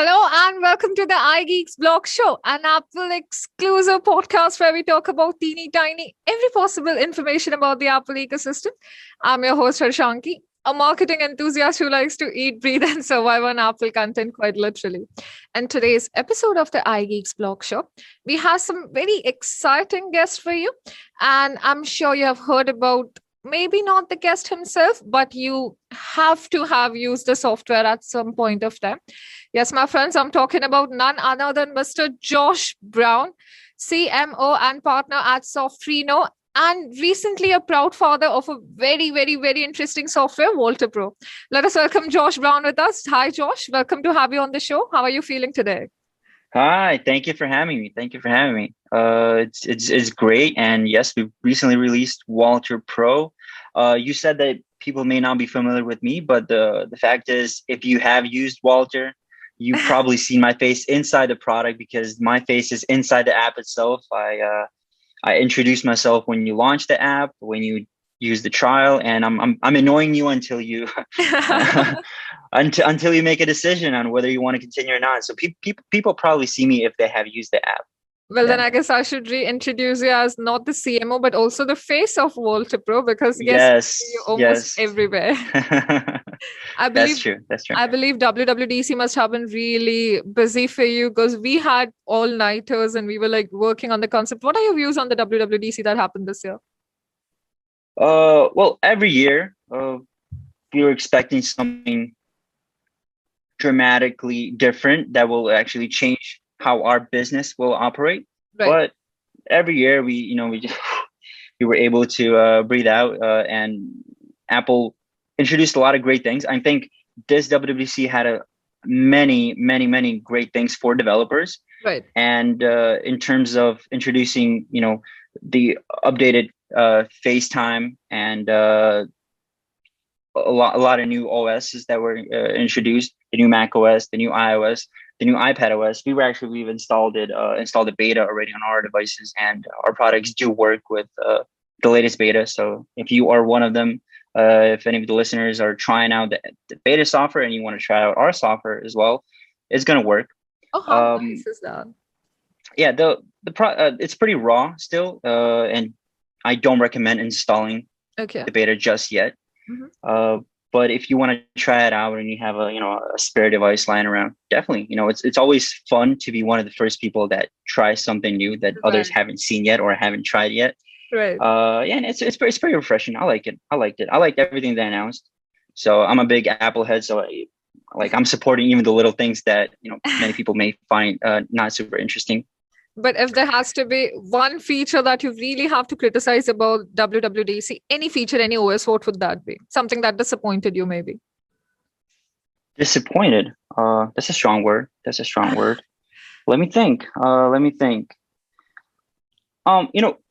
Hello and welcome to the iGeeksBlog show, an Apple exclusive podcast where we talk about teeny tiny, every possible information about the Apple ecosystem. I'm your host, Harshanki, a marketing enthusiast who likes to eat, breathe, and survive on Apple content quite literally. And today's episode of the iGeeksBlog show, we have some very exciting guests for you. And I'm sure you have heard about maybe not the guest himself, but you have to have used the software at some point of time. Yes, my friends, I'm talking about none other than Mr. Josh Brown, CMO and Partner at Softrino, and recently a proud father of a very, very, very interesting software, WALTR PRO. Let us welcome Josh Brown with us. Hi, Josh. Welcome to have you on the show. How are you feeling today? Hi, thank you for having me. It's great, and yes, we recently released WALTR Pro. You said that people may not be familiar with me, but the fact is, if you have used WALTR, you've probably seen my face inside the product because my face is inside the app itself. I introduced myself when you launch the app, when you use the trial, and I'm annoying you until you until you make a decision on whether you want to continue or not. So people probably see me if they have used the app. Well, then I guess I should reintroduce you as not the CMO, but also the face of WALTR PRO, because yes, you're almost everywhere. I believe That's true. I believe WWDC must have been really busy for you because we had all-nighters and we were like working on the concept. What are your views on the WWDC that happened this year? Well, every year we were expecting something dramatically different that will actually change how our business will operate. Right. But every year we were able to breathe out, and Apple introduced a lot of great things. I think this WWDC had many great things for developers. Right. And in terms of introducing, the updated FaceTime and a lot of new OSs that were introduced, the new Mac OS, the new iOS, the new iPad OS. We've installed the beta already on our devices, and our products do work with the latest beta. So if you are one of them, if any of the listeners are trying out the beta software and you want to try out our software as well, it's going to work. Oh, how nice is that? Yeah, it's pretty raw still, and I don't recommend installing the beta just yet. Mm-hmm. But if you want to try it out and you have a spare device lying around, definitely, it's always fun to be one of the first people that try something new that others haven't seen yet or haven't tried yet. Right. Yeah, and it's pretty refreshing. I liked it. I liked everything they announced. So I'm a big Apple head. So I'm supporting even the little things that many people may find not super interesting. But if there has to be one feature that you really have to criticize about WWDC, any feature, any OS, what would that be? Something that disappointed you, maybe? Disappointed? That's a strong word. Let me think.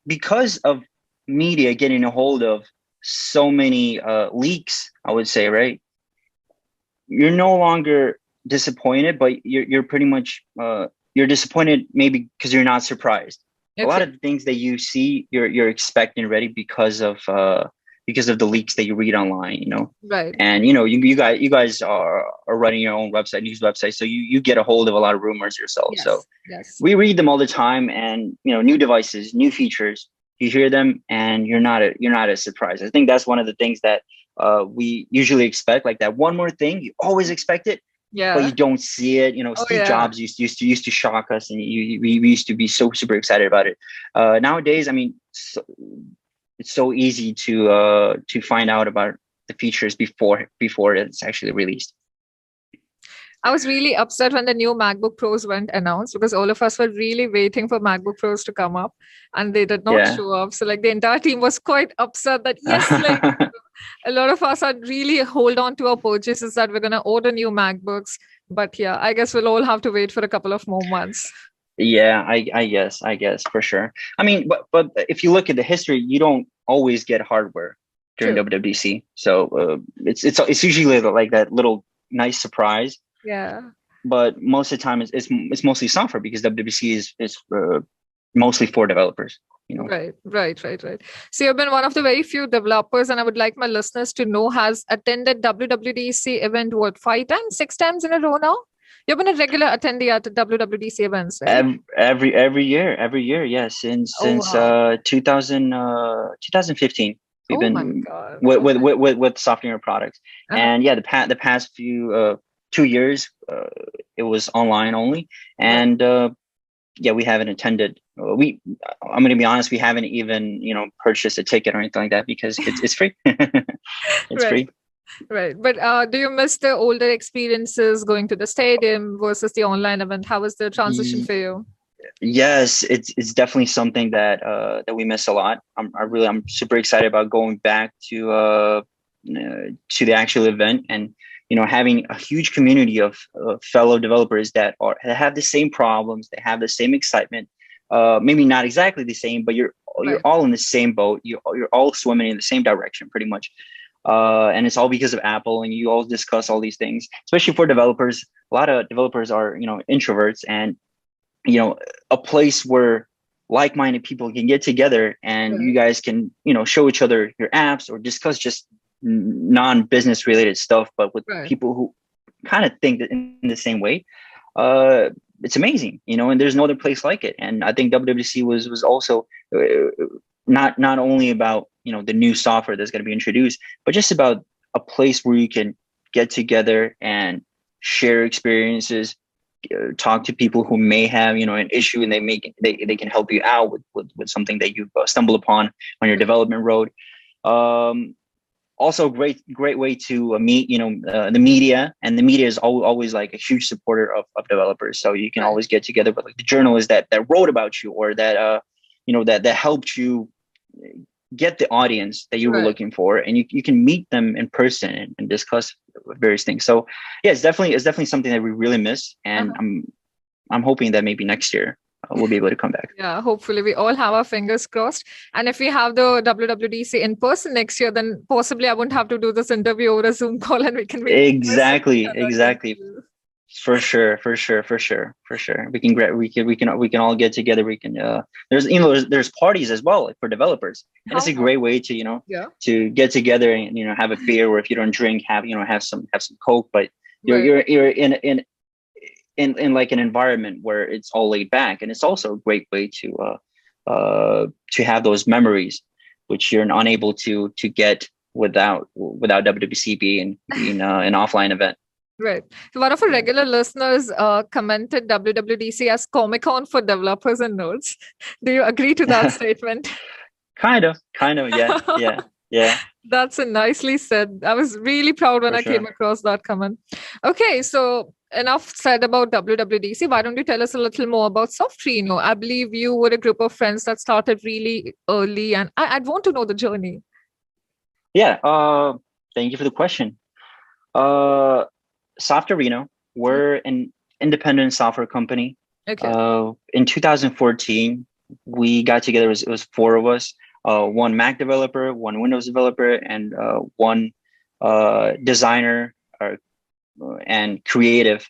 Because of media getting a hold of so many leaks, I would say, right? You're no longer disappointed, but you're pretty much you're disappointed maybe because you're not surprised. Okay. A lot of the things that you see, you're expecting already because of the leaks that you read online, Right. And you guys are running your own news website, so you get a hold of a lot of rumors yourself. Yes. So yes. We read them all the time, and new devices, new features, you hear them, and you're not as surprised. I think that's one of the things that we usually expect, like that one more thing. You always expect it. Yeah. But you don't see it. Steve Jobs used to shock us, and we used to be so super excited about it. Nowadays, it's so easy to find out about the features before it's actually released. I was really upset when the new MacBook Pros went announced because all of us were really waiting for MacBook Pros to come up, and they did not show up. So the entire team was quite upset that a lot of us are really hold on to our purchases that we're going to order new MacBooks. But yeah, I guess we'll all have to wait for a couple of more months. Yeah, I guess for sure. But if you look at the history, you don't always get hardware during WWDC. So it's usually like that little nice surprise. Yeah. But most of the time it's mostly software because WWDC is mostly for developers. Right. So you've been one of the very few developers, and I would like my listeners to know, has attended WWDC event 5 times, 6 times in a row now? You've been a regular attendee at the WWDC events, right? Every year, yeah. Since 2015, we've Oh my been God. with Softorino products, Uh-huh. and yeah, the past few 2 years, it was online only, and yeah, we haven't attended. I'm going to be honest, we haven't even purchased a ticket or anything like that because it's free. It's Right. free. Right. But do you miss the older experiences going to the stadium versus the online event? How was the transition for you? Yes, it's definitely something that we miss a lot. I'm super excited about going back to the actual event, and having a huge community of fellow developers that have the same problems, they have the same excitement. Maybe not exactly the same, but you're all in the same boat. You're all swimming in the same direction, pretty much. And it's all because of Apple, and you all discuss all these things, especially for developers. A lot of developers are introverts, and a place where like-minded people can get together and you guys can show each other your apps or discuss just non-business related stuff, but with people who kind of think that in the same way. It's amazing, and there's no other place like it. And I think WWDC was also not only about the new software that's going to be introduced, but just about a place where you can get together and share experiences, talk to people who may have an issue, and they can help you out with something that you've stumbled upon on your development road. Also great way to meet the media, and the media is always like a huge supporter of developers, so you can always get together with like the journalists that wrote about you, or that that helped you get the audience that you were looking for, and you can meet them in person and discuss various things. So yeah, it's definitely something that we really miss, and I'm hoping that maybe next year we'll be able to come back. Yeah, hopefully we all have our fingers crossed. And if we have the WWDC in person next year, then possibly I won't have to do this interview over a Zoom call, and we can meet. Exactly. For sure. We can all get together. We can there's parties as well, like, for developers, and it's a great way to to get together and have a beer, or if you don't drink, have some Coke, but you're in like an environment where it's all laid back, and it's also a great way to have those memories, which you're unable to get without WWDC being an offline event. Right. So one of our regular listeners commented WWDC as Comic-Con for developers and nerds. Do you agree to that statement? Kind of, yeah. That's a nicely said. I was really proud when I came across that comment. Okay, so enough said about WWDC. Why don't you tell us a little more about Softrino? I believe you were a group of friends that started really early, and I'd want to know the journey. Yeah, thank you for the question. Softorino, we're an independent software company. Okay. In 2014, we got together. It was 4 of us. One Mac developer, one Windows developer, and one designer and creative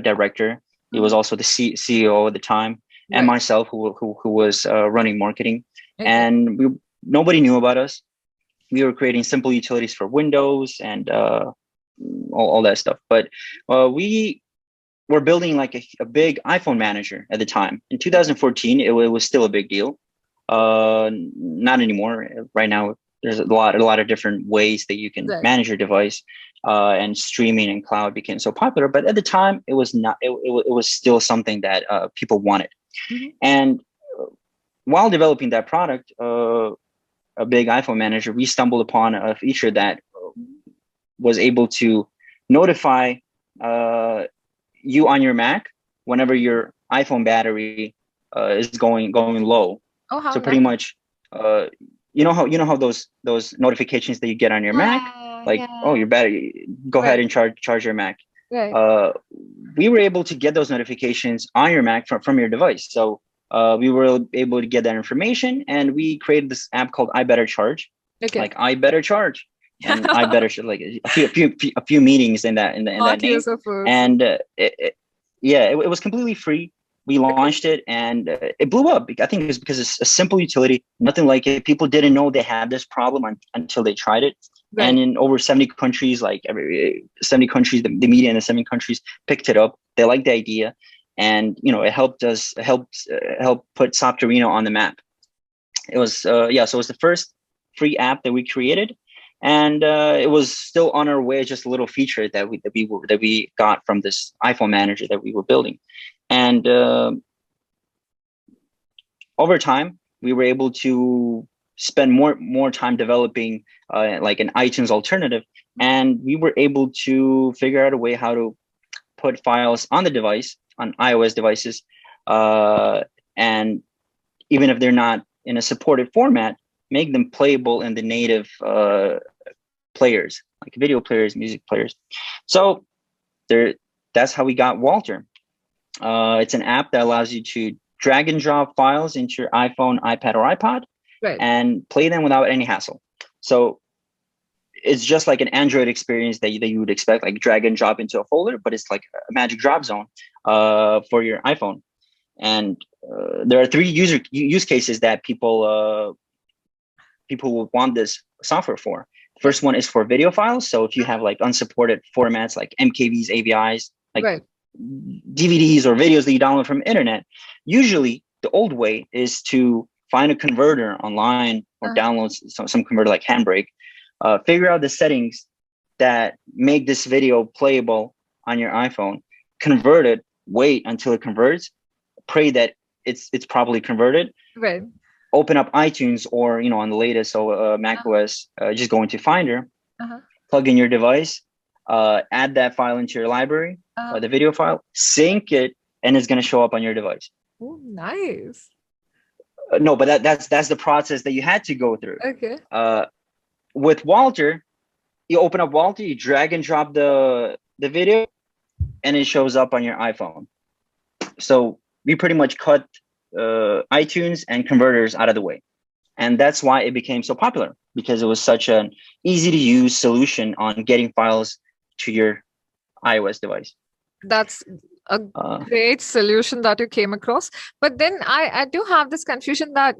director. He was also the CEO at the time, and myself, who was running marketing. Okay. And nobody knew about us. We were creating simple utilities for Windows and all that stuff. But we were building like a big iPhone manager at the time. In 2014, it was still a big deal. Not anymore. Right now, there's a lot of different ways that you can manage your device, and streaming and cloud became so popular. But at the time, it was not. It was still something that people wanted. Mm-hmm. And while developing that product, a big iPhone manager, we stumbled upon a feature that was able to notify you on your Mac whenever your iPhone battery is going low. Oh, so pretty much, you know how those notifications that you get on your Mac, like your battery, go ahead and charge your Mac. Right. We were able to get those notifications on your Mac from your device. So we were able to get that information, and we created this app called I Better Charge. Okay. Like I Better Charge. And I better like a few meetings in that name. And it was completely free. We launched it, and it blew up. I think it's because it's a simple utility, nothing like it. People didn't know they had this problem until they tried it. Right. And in over 70 countries, the media in the 70 countries picked it up. they liked the idea, and it helped put Softorino on the map. It was so it was the first free app that we created, and it was still on our way. Just a little feature that we got from this iPhone manager that we were building, and over time we were able to spend more time developing like an iTunes alternative, and we were able to figure out a way how to put files on the device, on iOS devices, and even if they're not in a supported format, make them playable in the native players, like video players, music players. So that's how we got WALTR. It's an app that allows you to drag and drop files into your iPhone, iPad, or iPod, and play them without any hassle. So it's just like an Android experience that you would expect, like drag and drop into a folder, but it's like a magic drop zone for your iPhone. And there are three use cases that people would want this software for. The first one is for video files. So if you have like unsupported formats like MKVs, AVIs, like DVDs or videos that you download from the internet, usually the old way is to find a converter online or download some converter like Handbrake, figure out the settings that make this video playable on your iPhone, convert it, wait until it converts, pray that it's properly converted, open up iTunes or on the latest Mac OS, just go into Finder, plug in your device, add that file into your library, the video file, sync it, and it's going to show up on your device. Oh, nice. No, but that's the process that you had to go through. Okay. With WALTR, you open up WALTR, you drag and drop the video, and it shows up on your iPhone. So we pretty much cut iTunes and converters out of the way. And that's why it became so popular, because it was such an easy to use solution on getting files to your iOS device. That's a great solution that you came across. But then I do have this confusion that,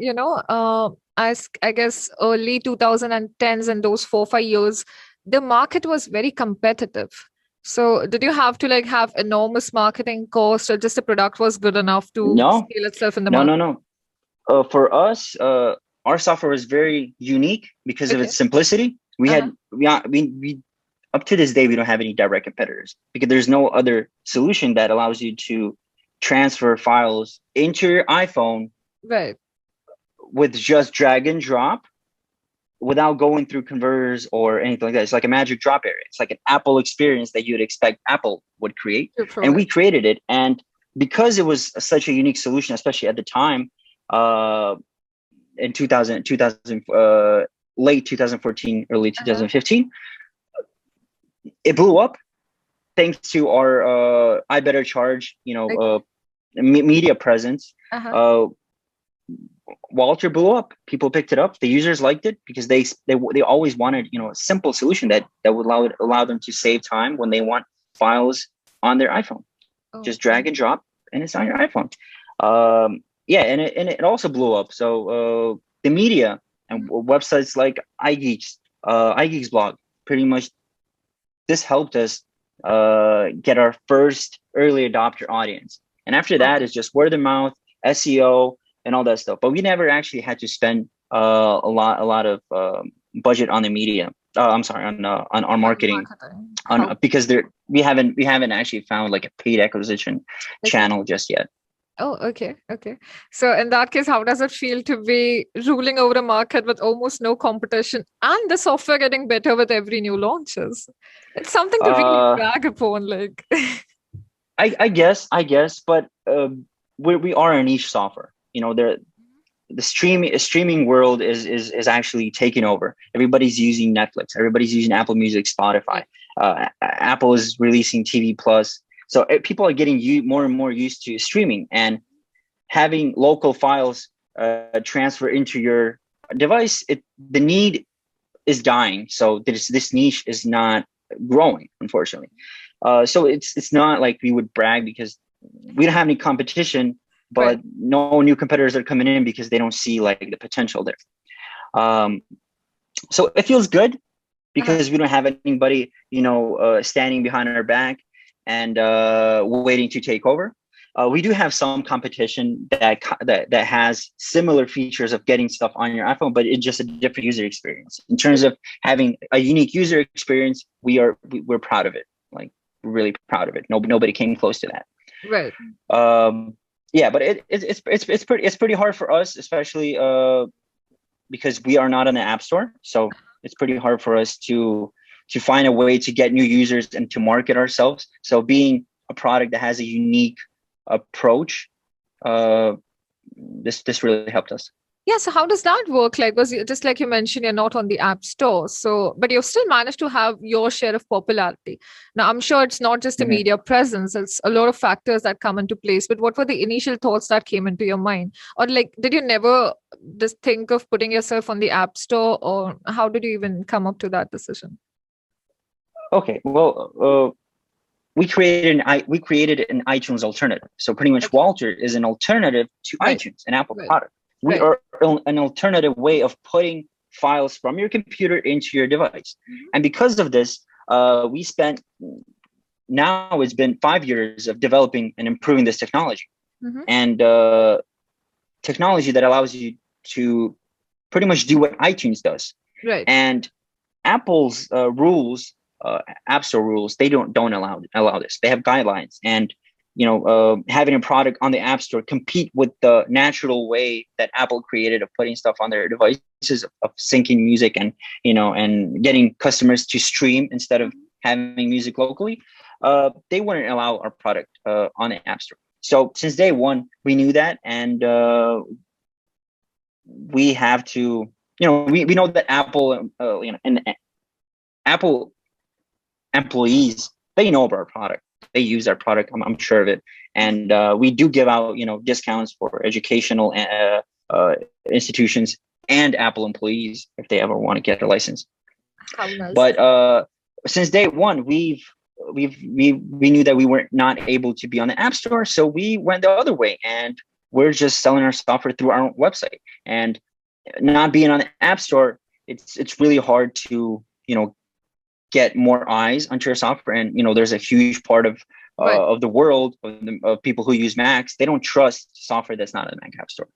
I guess early 2010s and those 4-5 years, the market was very competitive. So did you have to have enormous marketing cost, or just the product was good enough to scale itself in the market? No. For us, our software was very unique because of its simplicity. We up to this day, we don't have any direct competitors because there's no other solution that allows you to transfer files into your iPhone with just drag and drop without going through converters or anything like that. It's like a magic drop area. It's like an Apple experience that you'd expect Apple would create. And we created it. And because it was such a unique solution, especially at the time, in late 2014, early 2015, it blew up thanks to our I Better Charge, media presence. WALTR blew up. People picked it up. The users liked it because they always wanted a simple solution that would allow them to save time when they want files on their iPhone. Just drag and drop, and it's on your iPhone. And it also blew up. So the media and websites like iGeeksBlog, pretty much this helped us get our first early adopter audience. And after that, it's just word of mouth, SEO, and all that stuff. But we never actually had to spend a lot of budget on the media. On our marketing, because we haven't actually found like a paid acquisition channel just yet. Oh, okay. So in that case, how does it feel to be ruling over a market with almost no competition and the software getting better with every new launches? It's something to really brag upon. I guess, but we are a niche software. The streaming world is actually taking over. Everybody's using Netflix. Everybody's using Apple Music, Spotify. Apple is releasing TV Plus. So people are getting more and more used to streaming, and having local files transfer into your device. The need is dying. So this niche is not growing, unfortunately. So it's not like we would brag because we don't have any competition, but no new competitors are coming in because they don't see like the potential there. So it feels good because we don't have anybody, standing behind our back. and waiting to take over. We do have some competition that has similar features of getting stuff on your iPhone, but it's just a different user experience. In terms of having a unique user experience, we're proud of it. Like, really proud of it. Nobody came close to that. Right. Yeah, but it's pretty hard for us, especially because we are not on the App Store. So it's pretty hard for us to find a way to get new users and to market ourselves. So being a product that has a unique approach, this really helped us. Yeah, so how does that work? Like, was you, just like you mentioned, you're not on the App Store, so but you've still managed to have your share of popularity. Now, I'm sure it's not just a media presence; it's a lot of factors that come into place. But what were the initial thoughts that came into your mind, or like, did you never just think of putting yourself on the App Store, or how did you even come up to that decision? Okay, well, we created an iTunes alternative. So pretty much, WALTR is an alternative to iTunes, an Apple product. We are an alternative way of putting files from your computer into your device. And because of this, we spent, now it's been 5 years of developing and improving this technology. And technology that allows you to pretty much do what iTunes does. And Apple's rules, App Store rules, they don't allow this. They have guidelines, and having a product on the App Store compete with the natural way that Apple created of putting stuff on their devices, of syncing music and and getting customers to stream instead of having music locally. They wouldn't allow our product on the App Store. So since day one, we knew that, and we have to, we know that Apple, and Apple employees, they know about our product. They use our product. I'm sure of it. And we do give out, discounts for educational institutions and Apple employees if they ever want to get a license. How nice. But since day one, we knew that we were not able to be on the App Store, so we went the other way, and we're just selling our software through our own website. And not being on the App Store, it's really hard to get more eyes onto your software. And there's a huge part of the world of people who use Macs. They don't trust software that's not in the Mac App Store.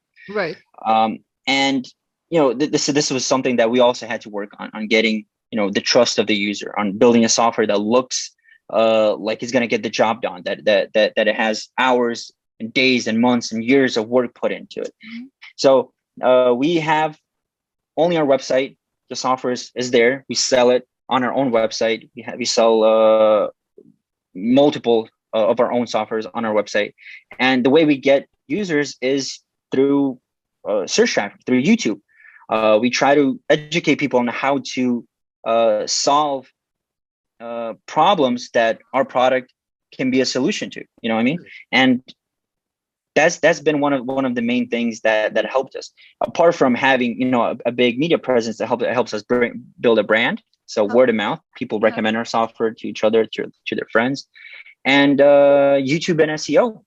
And this was something that we also had to work on getting the trust of the user, on building a software that looks like it's going to get the job done, that it has hours and days and months and years of work put into it. So we have only our website. The software is there. We sell it on our own website. We sell multiple of our own softwares on our website. And the way we get users is through search traffic, through YouTube. We try to educate people on how to solve problems that our product can be a solution to. You know what I mean? And that's been one of the main things that helped us. Apart from having a big media presence that helps us build a brand. So word of mouth, people recommend our software to each other, to their friends, and YouTube and SEO.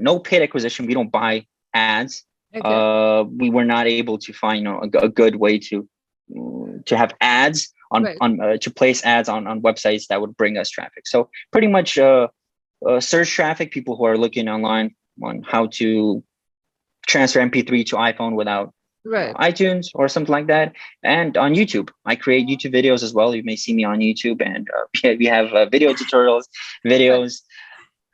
No paid acquisition. We don't buy ads. We were not able to find a good way to have ads on to place ads on websites that would bring us traffic. So pretty much search traffic, people who are looking online on how to transfer MP3 to iPhone without iTunes or something like that. And on YouTube, I create YouTube videos as well. You may see me on YouTube, and we have video tutorials, videos.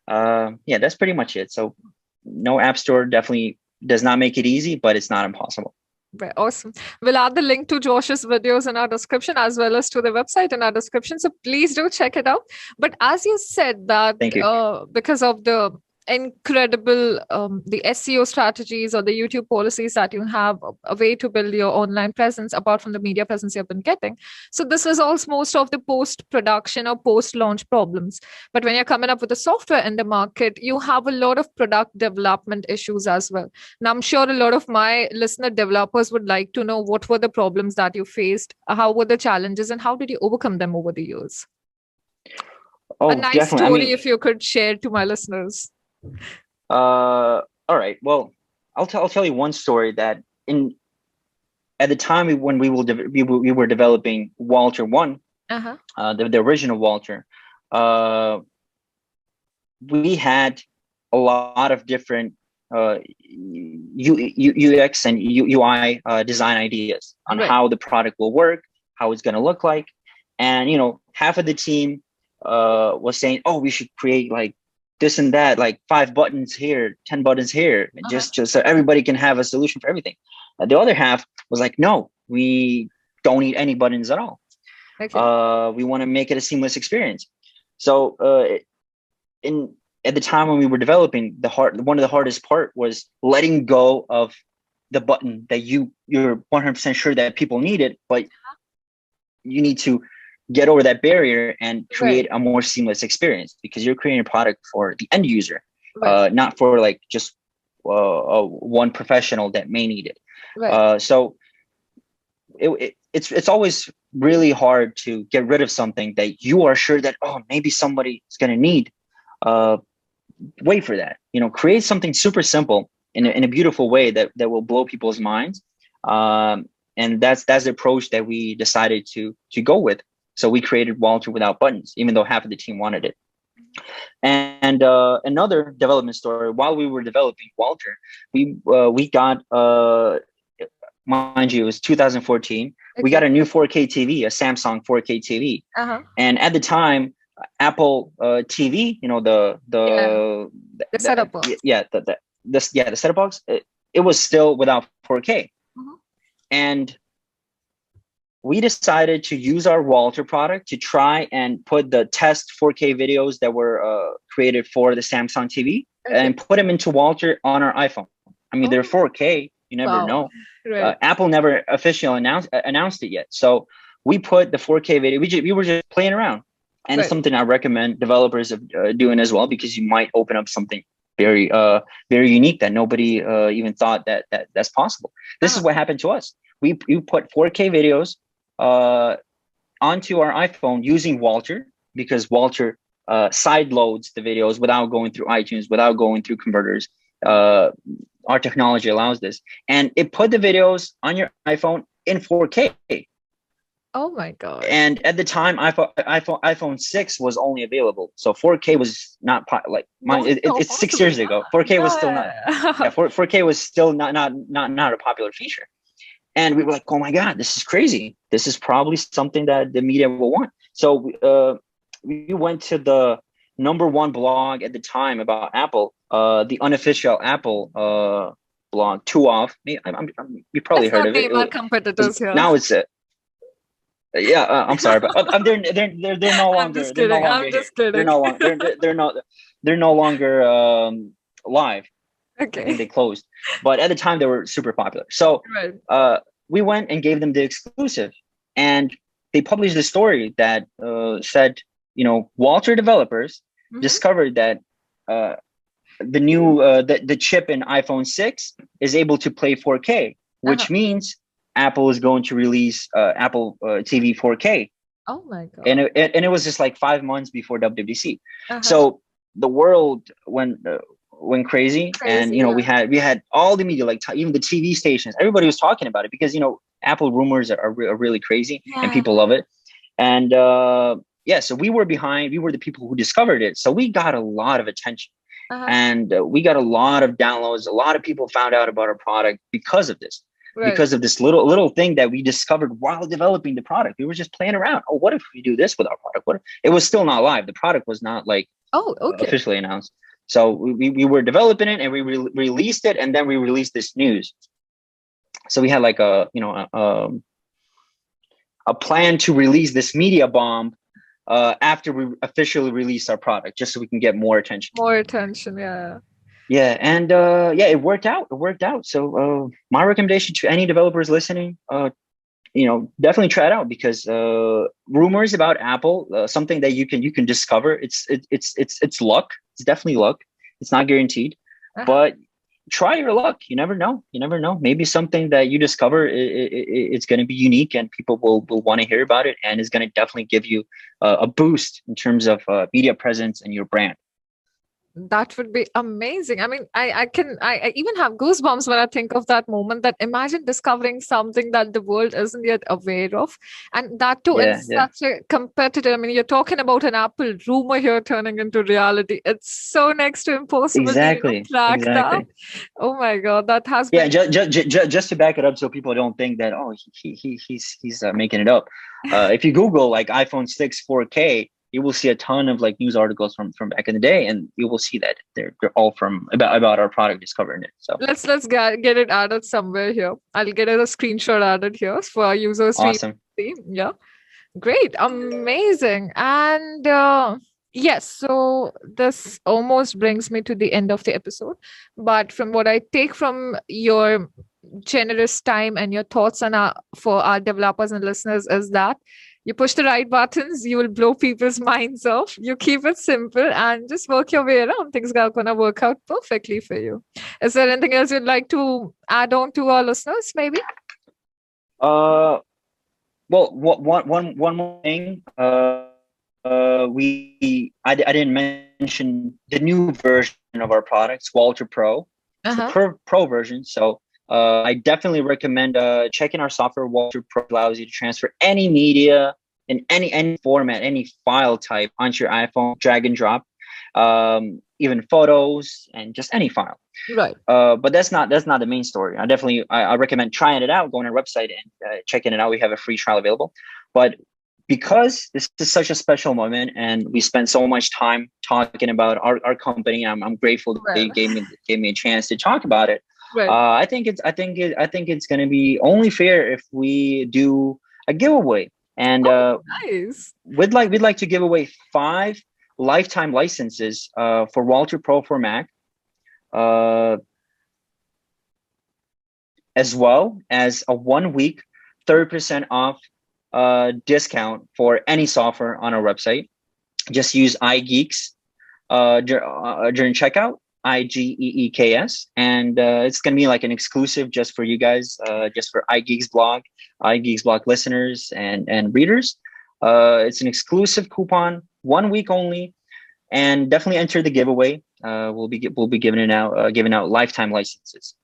Yeah, that's pretty much it. So no App Store definitely does not make it easy, but it's not impossible. Right, awesome. We'll add the link to Josh's videos in our description, as well as to the website in our description. So please do check it out. But as you said that because of the incredible the SEO strategies or the YouTube policies that you have, a way to build your online presence apart from the media presence you've been getting. So this resolves most of the post-production or post-launch problems. But when you're coming up with the software in the market, you have a lot of product development issues as well. Now, I'm sure a lot of my listener developers would like to know what were the problems that you faced, how were the challenges, and how did you overcome them over the years? A nice story, if you could share to my listeners. All right. Well, I'll tell you one story that at the time when we were developing WALTR 1, the original WALTR, we had a lot of different UX and UI design ideas on how the product will work, how it's going to look like. And, half of the team was saying, oh, we should create like this and that, like 5 buttons here, 10 buttons here, just so everybody can have a solution for everything. The other half was like, no, we don't need any buttons at all. Okay. We want to make it a seamless experience. So at the time when we were developing, one of the hardest part was letting go of the button that you're 100% sure that people need it, but you need to get over that barrier and create a more seamless experience, because you're creating a product for the end user, not for like just one professional that may need it. So it's always really hard to get rid of something that you are sure that, oh, maybe somebody is going to need. Wait for that, create something super simple in a beautiful way that will blow people's minds. And that's the approach that we decided to go with. So we created WALTR without buttons, even though half of the team wanted it. And another development story, while we were developing WALTR, we got, mind you, it was 2014. Okay. We got a new 4K TV, a Samsung 4K TV. And at the time, Apple TV, the setup box. The setup box. It was still without 4K. And we decided to use our WALTR product to try and put the test 4K videos that were created for the Samsung TV and put them into WALTR on our iPhone. I mean, they're 4K. You never know. Apple never officially announced it yet. So we put the 4K video. We were just playing around. And it's something I recommend developers doing as well, because you might open up something very unique that nobody even thought that's possible. This is what happened to us. We put 4K videos onto our iPhone using WALTR, because WALTR side loads the videos without going through iTunes, without going through converters. Our technology allows this, and it put the videos on your iPhone in 4K. Oh my God. And at the time, iPhone 6 was only available. So 4K was not it's 6 years ago. 4K was still not 4K was still not a popular feature. And we were like, oh my God, this is crazy. This is probably something that the media will want. So we went to the #1 blog at the time about Apple, the unofficial Apple blog, TwoOff. You probably heard of it. Our competitors here. Now it's I'm sorry, but they're no longer. I'm just kidding. They're no longer live. Okay. I think they closed, but at the time they were super popular. So we went and gave them the exclusive, and they published a story that said, WALTR developers discovered that the new the chip in iPhone 6 is able to play 4K, which means Apple is going to release Apple TV 4K. Oh my God. And it was just like 5 months before WWDC. So the world went crazy. And we had all the media, like even the TV stations, everybody was talking about it, because Apple rumors are really crazy and people love it. And so we were behind. We were the people who discovered it. So we got a lot of attention. And we got a lot of downloads. A lot of people found out about our product because of this. Because of this little thing that we discovered while developing the product. We were just playing around. Oh, what if we do this with our product? It was still not live. The product was not officially announced. So we were developing it, and we released it, and then we released this news. So we had like a plan to release this media bomb after we officially released our product, just so we can get more attention. Yeah, and it worked out. So my recommendation to any developers listening, definitely try it out, because rumors about Apple, something that you can discover. It's luck. It's definitely luck. It's not guaranteed, but try your luck. You never know. Maybe something that you discover it's going to be unique, and people will want to hear about it, and is going to definitely give you a boost in terms of media presence and your brand. That would be amazing. I mean, I even have goosebumps when I think of that moment. That imagine discovering something that the world isn't yet aware of, and that too in such a competitive. I mean, you're talking about an Apple rumor here turning into reality. It's so next to impossible to track that. Oh my God, that has been. Just to back it up, so people don't think that he's making it up. If you Google like iPhone 6 4K. You will see a ton of like news articles from back in the day, and you will see that they're all from about our product discovering it. So let's get it added somewhere here. I'll get a screenshot added here for our users. Awesome. To see. Yeah, great, amazing, and yes. So this almost brings me to the end of the episode. But from what I take from your generous time and your thoughts on for our developers and listeners is that. You push the right buttons, you will blow people's minds off. You keep it simple and just work your way around. Things are going to work out perfectly for you. Is there anything else you'd like to add on to our listeners, maybe? Well, one more thing. I didn't mention the new version of our products, WALTR PRO. It's the pro version. So I definitely recommend checking our software. WALTR PRO allows you to transfer any media in any format, any file type onto your iPhone, drag and drop, even photos and just any file. Right. But that's not the main story. I recommend trying it out, going to our website and checking it out. We have a free trial available. But because this is such a special moment and we spent so much time talking about our company, I'm grateful that they gave me a chance to talk about it. Right. I think it's going to be only fair if we do a giveaway, and nice. We'd like to give away 5 lifetime licenses for WALTR PRO for Mac, as well as a 1-week 30% off discount for any software on our website. Just use iGeeks during checkout. iGeeks, and it's going to be like an exclusive just for you guys, just for iGeeksBlog listeners and readers. It's an exclusive coupon, 1 week only, and definitely enter the giveaway. We'll be giving out lifetime licenses.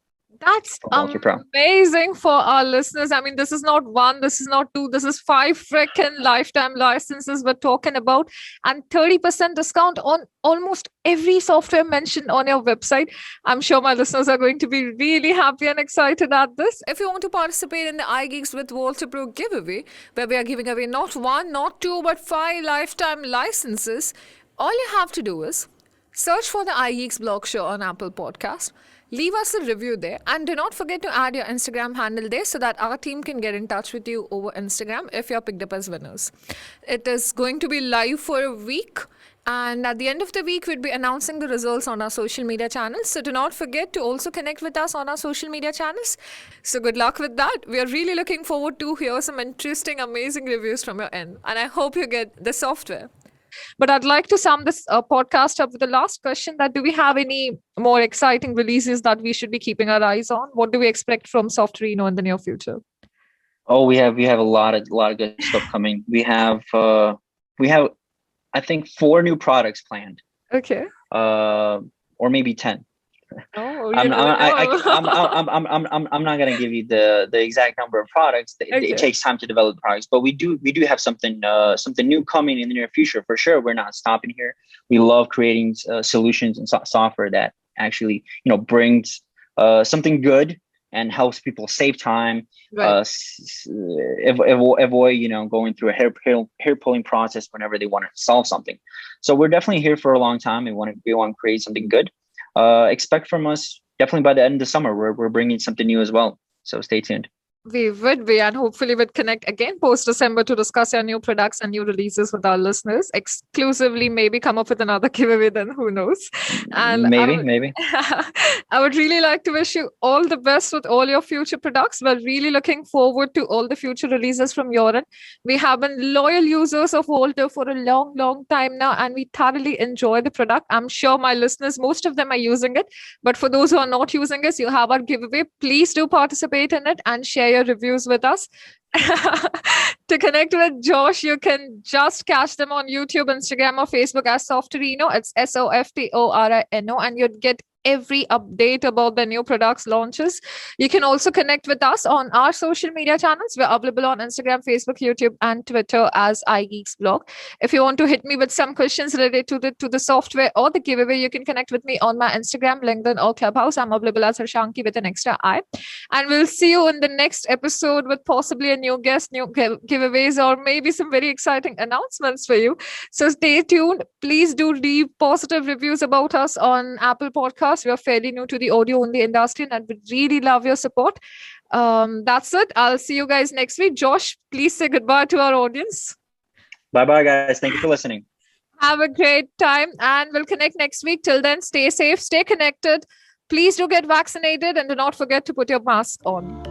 That's amazing for our listeners. I mean, this is not 1, this is not 2, this is 5 freaking lifetime licenses we're talking about, and 30% discount on almost every software mentioned on your website. I'm sure my listeners are going to be really happy and excited at this. If you want to participate in the iGeeks with WALTR PRO giveaway, where we are giving away not 1, not 2, but 5 lifetime licenses, all you have to do is search for the iGeeksBlog show on Apple Podcast. Leave us a review there, and do not forget to add your Instagram handle there so that our team can get in touch with you over Instagram if you're picked up as winners. It is going to be live for a week, and at the end of the week, we'll be announcing the results on our social media channels. So do not forget to also connect with us on our social media channels. So good luck with that. We are really looking forward to hear some interesting, amazing reviews from your end, and I hope you get the software. But I'd like to sum this podcast up with the last question: that do we have any more exciting releases that we should be keeping our eyes on? What do we expect from Softrino in the near future? Oh, we have a lot of good stuff coming. We have I think 4 new products planned. Okay. Or maybe 10. Oh, I'm not gonna give you the exact number of products. It takes time to develop products, but we do have something new coming in the near future for sure. We're not stopping here. We love creating solutions and software that actually brings something good and helps people save time, avoid going through a hair pulling process whenever they want to solve something. So we're definitely here for a long time. We want to create something good. Expect from us definitely by the end of the summer, we're bringing something new as well. So stay tuned. We would be, and hopefully we'd connect again post-December to discuss your new products and new releases with our listeners. Exclusively, maybe come up with another giveaway, then who knows? And maybe. I would really like to wish you all the best with all your future products. We're really looking forward to all the future releases from your end. We have been loyal users of WALTR for a long, long time now, and we thoroughly enjoy the product. I'm sure my listeners, most of them are using it. But for those who are not using it, you have our giveaway. Please do participate in it and share your reviews with us. To connect with Josh, you can just catch them on YouTube, Instagram, or Facebook as Softorino. It's Softorino, and you'd get every update about the new products launches. You can also connect with us on our social media channels. We're available on Instagram, Facebook, YouTube, and Twitter as iGeeksBlog. If you want to hit me with some questions related to the software or the giveaway, you can connect with me on my Instagram, LinkedIn, or Clubhouse. I'm available as Harshanki with an extra I. And we'll see you in the next episode with possibly a new guest, new giveaways, or maybe some very exciting announcements for you. So stay tuned. Please do leave positive reviews about us on Apple Podcasts. We are fairly new to the audio-only industry, and we'd really love your support. That's it. I'll see you guys next week. Josh, please say goodbye to our audience. Bye-bye, guys. Thank you for listening. Have a great time, and we'll connect next week. Till then, stay safe, stay connected. Please do get vaccinated, and do not forget to put your mask on.